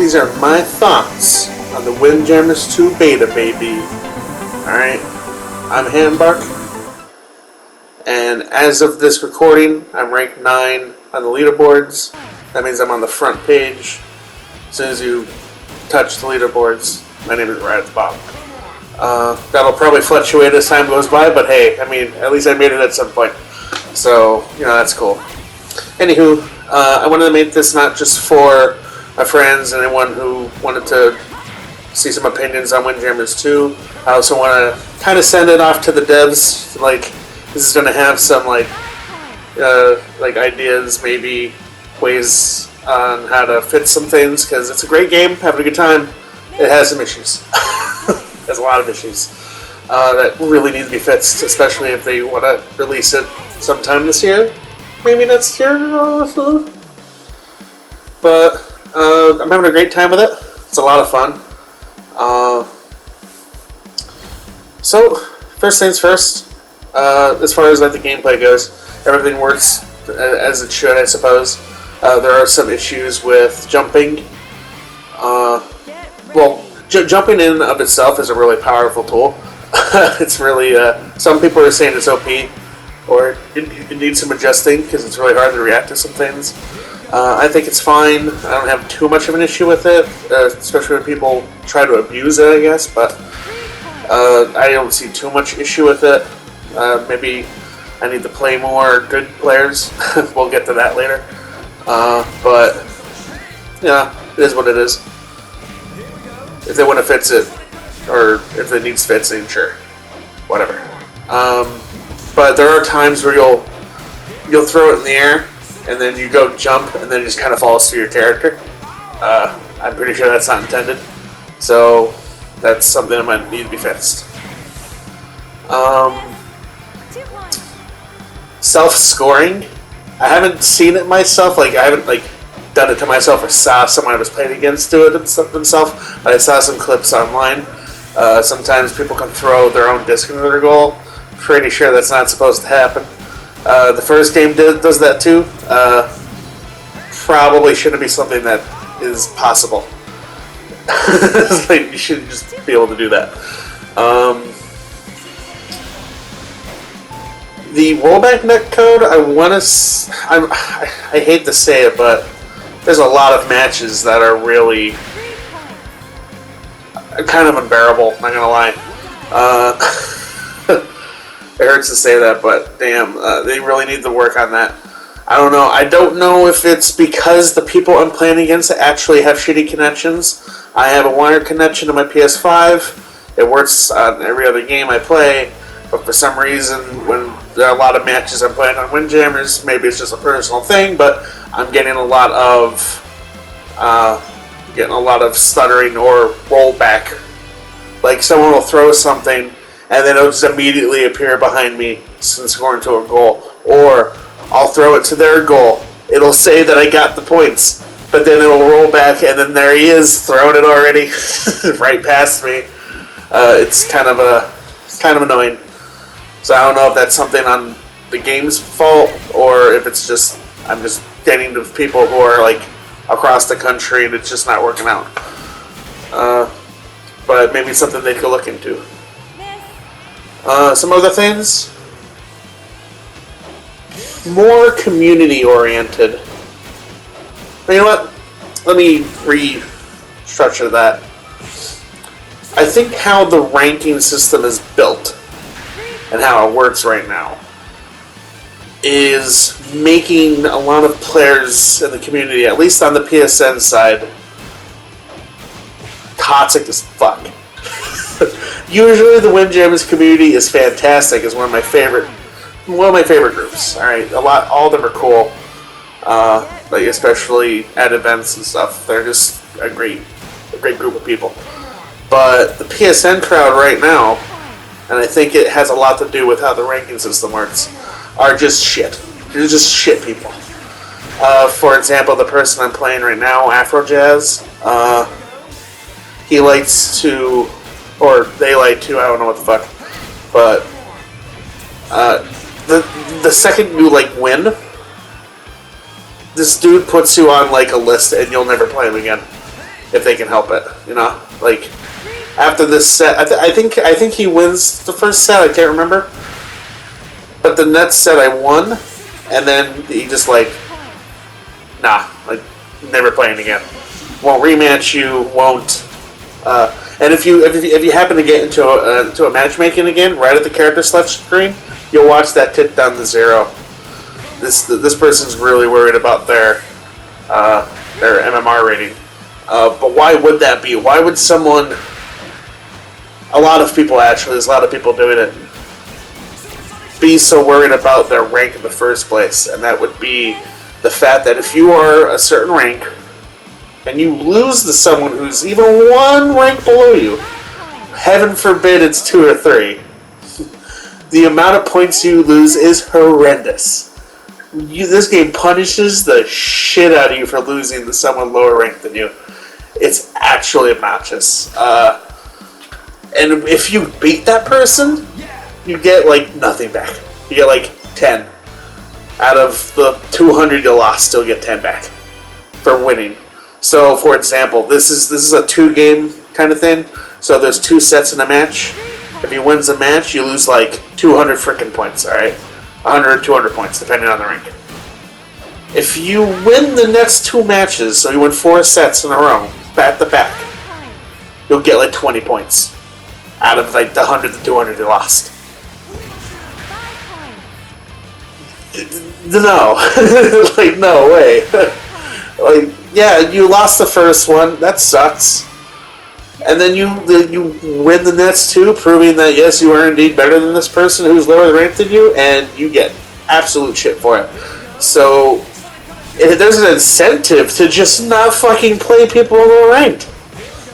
these are my thoughts on the WINDJAMMERS 2 Beta, baby. Alright, I'm Handbuck, and as of this recording, I'm ranked 9 on the leaderboards. That means I'm on the front page. As soon as you touch the leaderboards, my name is right at the bottom. That'll probably fluctuate as time goes by, but hey, I mean, at least I made it at some point. So, you know, that's cool. Anywho, I wanted to make this not just for my friends and anyone who wanted to see some opinions on WINDJAMMERS 2. I also want to kind of send it off to the devs. Like, this is going to have some, like ideas, maybe ways on how to fit some things, because it's a great game, having a good time. It has some issues. It has a lot of issues that really need to be fixed, especially if they want to release it sometime this year. Maybe next year. But I'm having a great time with it. It's a lot of fun. So, first things first, as far as like the gameplay goes, everything works as it should, I suppose. There are some issues with jumping. Jumping in and of itself is a really powerful tool. It's really, some people are saying it's OP, or it needs some adjusting because it's really hard to react to some things. I think it's fine. I don't have too much of an issue with it, especially when people try to abuse it, I guess, but I don't see too much issue with it. Maybe I need to play more good players. We'll get to that later. But, yeah, it is what it is. If they want to fix it, or if it needs fixing, sure. Whatever. But there are times where you'll throw it in the air, and then you go jump, and then it just kind of falls to your character. I'm pretty sure that's not intended. So, that's something that might need to be fixed. Self-scoring. I haven't seen it myself. Like, I haven't, like, done it to myself or saw someone I was playing against do it themselves. But I saw some clips online. Sometimes people can throw their own disc into their goal. Pretty sure that's not supposed to happen. The first game does that too. Probably shouldn't be something that is possible. Like, you should just be able to do that. The rollback netcode, I hate to say it, but there's a lot of matches that are really kind of unbearable, not gonna lie. It hurts to say that, but damn, they really need to work on that. I don't know. I don't know if it's because the people I'm playing against actually have shitty connections. I have a wired connection to my PS5. It works on every other game I play, but for some reason, when there are a lot of matches I'm playing on WINDJAMMERS, maybe it's just a personal thing, but I'm getting a lot of stuttering or rollback. Like, someone will throw something, and then it'll just immediately appear behind me since scoring to a goal. Or I'll throw it to their goal. It'll say that I got the points, but then it'll roll back, and then there he is, throwing it already, right past me. It's kind of annoying. So I don't know if that's something on the game's fault, or if it's just I'm just getting to people who are like across the country and it's just not working out. But maybe it's something they could look into. Some other things. More community-oriented. You know what? Let me restructure that. I think how the ranking system is built and how it works right now is making a lot of players in the community, at least on the PSN side, toxic as fuck. Usually the WINDJAMMERS community is fantastic. It's one of my favorite groups. All of them are cool. Like, especially at events and stuff. They're just a great group of people. But the PSN crowd right now, and I think it has a lot to do with how the ranking system works, are just shit. They're just shit people. For example, the person I'm playing right now, Afrojazz, he likes to, or they like to, I don't know what the fuck, but the second you like win, this dude puts you on like a list and you'll never play him again. if they can help it. You know, like after this set, I think he wins the first set. I can't remember, but the next set I won, and then he just like, nah, like never playing again. Won't rematch you. Won't. And if you happen to get into a matchmaking again, right at the character select screen, you'll watch that tick down to 0. This person's really worried about their MMR rating. But why would that be? Why would someone? A lot of people actually, there's a lot of people doing it. Be so worried about their rank in the first place, and that would be the fact that if you are a certain rank and you lose to someone who's even one rank below you, heaven forbid it's 2 or 3, the amount of points you lose is horrendous. This game punishes the shit out of you for losing to someone lower ranked than you. It's actually obnoxious. And if you beat that person, you get like nothing back. You get like 10. Out of the 200 you lost, still get 10 back for winning. So, for example, this is a 2-game kind of thing. So there's 2 sets in a match. If he wins a match, you lose like 200 freaking points, alright? 100 or 200 points, depending on the rank. If you win the next 2 matches, so you win 4 sets in a row, back to back, you'll get like 20 points out of like the 100 to 200 you lost. No. Like, no way. Like, yeah, you lost the first one, that sucks. And then you win the next 2, proving that yes, you are indeed better than this person who's lower ranked than you, and you get absolute shit for it. So there's an incentive to just not fucking play people lower ranked.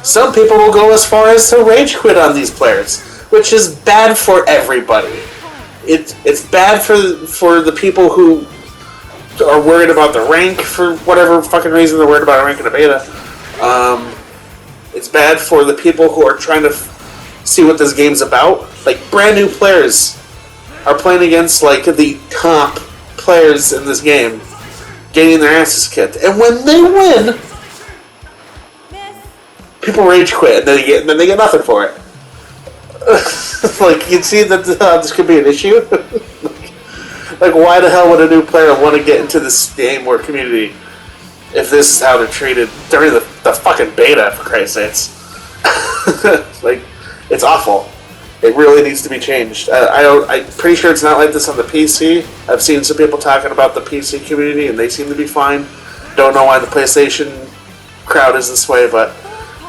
Some people will go as far as to rage quit on these players, which is bad for everybody. It's bad for the people who are worried about the rank for whatever fucking reason they're worried about a rank in a beta. It's bad for the people who are trying to see what this game's about. Like, brand new players are playing against, like, the top players in this game, getting their asses kicked. And when they win, people rage quit, and then they get nothing for it. Like, you'd see that this could be an issue. Like, why the hell would a new player want to get into this game or community if this is how they're treated during the fucking beta, for Christ's sakes? Like, it's awful. It really needs to be changed. I'm pretty sure it's not like this on the PC. I've seen some people talking about the PC community, and they seem to be fine. Don't know why the PlayStation crowd is this way, but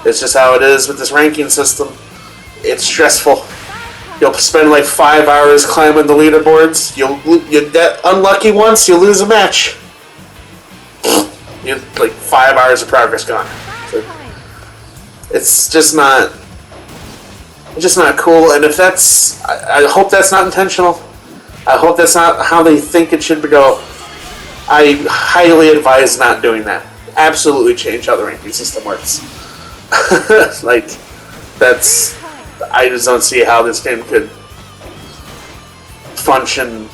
it's just how it is with this ranking system. It's stressful. You'll spend like 5 hours climbing the leaderboards. You get unlucky once, you lose a match. You like 5 hours of progress gone. So it's just not cool. And if that's, I hope that's not intentional. I hope that's not how they think it should go. I highly advise not doing that. Absolutely change how the ranking system works. Like, that's. I just don't see how this game could function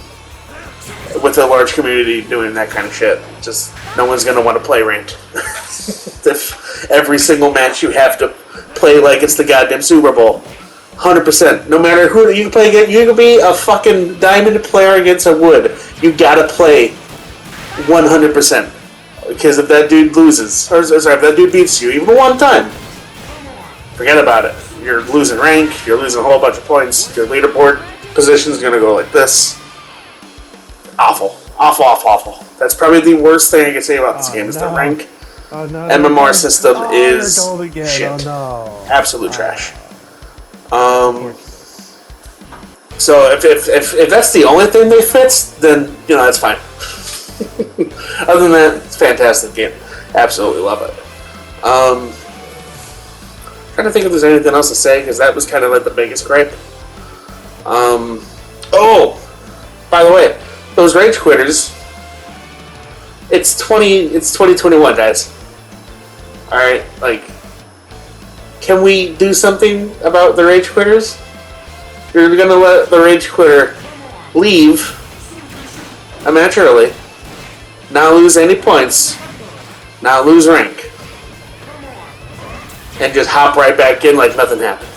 with a large community doing that kind of shit. Just, no one's going to want to play ranked. If every single match you have to play like it's the goddamn Super Bowl. 100%. No matter who you can play against, you can be a fucking diamond player against a wood. You gotta play 100%. Because if that dude loses, or sorry, if that dude beats you even one time, forget about it. You're losing rank, you're losing a whole bunch of points, your leaderboard position's gonna go like this. Awful. Awful, awful, awful. That's probably the worst thing I can say about this game is the rank. MMR system is shit. Absolute trash. So if that's the only thing they fixed, then, you know, that's fine. Other than that, it's a fantastic game. Absolutely love it. Trying to think if there's anything else to say, because that was kind of like the biggest gripe. Oh, by the way, those rage quitters. It's 2021, guys. All right, like, can we do something about the rage quitters? You're gonna let the rage quitter leave a match early, not lose any points, not lose rank. and just hop right back in like nothing happened.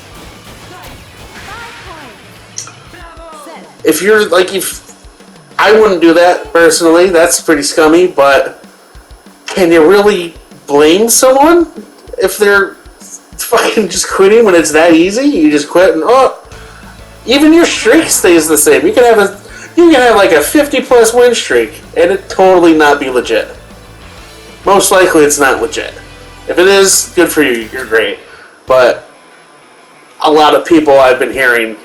If you're like, if I wouldn't do that personally, that's pretty scummy, but can you really blame someone if they're fucking just quitting when it's that easy? You just quit and even your streak stays the same. You can have like a 50+ win streak and it totally not be legit. Most likely it's not legit. If it is, good for you, you're great. But a lot of people I've been hearing,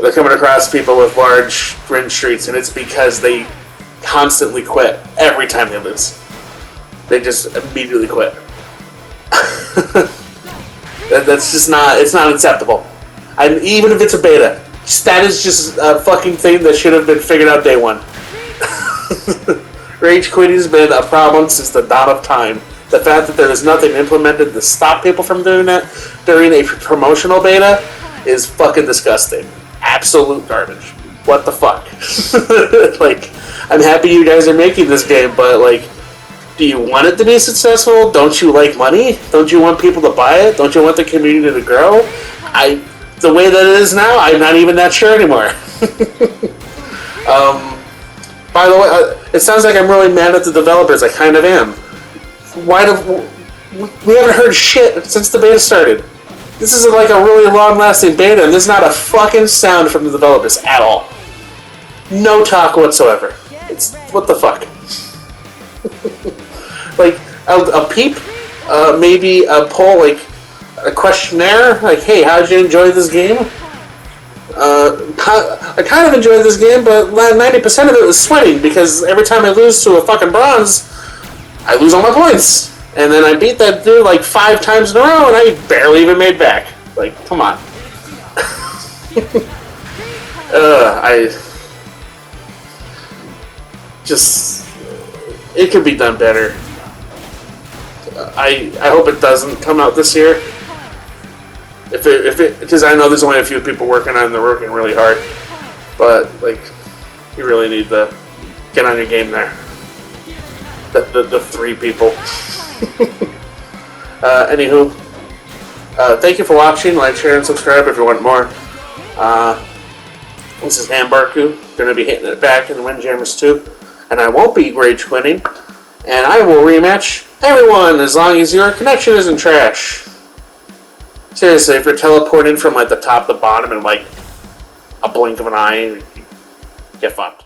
they're coming across people with large win streaks, and it's because they constantly quit every time they lose. They just immediately quit. That's just not, it's not acceptable. And even if it's a beta, that is just a fucking thing that should have been figured out day one. Rage quitting has been a problem since the dawn of time. The fact that there is nothing implemented to stop people from doing that during a promotional beta is fucking disgusting. Absolute garbage. What the fuck? Like, I'm happy you guys are making this game, but like, do you want it to be successful? Don't you like money? Don't you want people to buy it? Don't you want the community to grow? The way that it is now, I'm not even that sure anymore. By the way, it sounds like I'm really mad at the developers. I kind of am. We haven't heard shit since the beta started. This is like a really long-lasting beta, and there's not a fucking sound from the developers at all. No talk whatsoever. It's what the fuck. Like a peep, maybe a poll, like a questionnaire, like, hey, how did you enjoy this game? I kind of enjoyed this game, but 90% of it was sweating because every time I lose to a fucking bronze, I lose all my points. And then I beat that dude like 5 times in a row, and I barely even made back. Like, come on. It could be done better. I hope it doesn't come out this year. Because I know there's only a few people working on it, and they're working really hard. But like, you really need to get on your game there. The 3 people. Anywho, thank you for watching. Like, share, and subscribe if you want more. This is Hambarku. Going to be hitting it back in the Windjammers 2, and I won't be rage quitting. And I will rematch everyone as long as your connection isn't trash. Seriously, if you're teleporting from like the top to the bottom in like a blink of an eye, get fucked.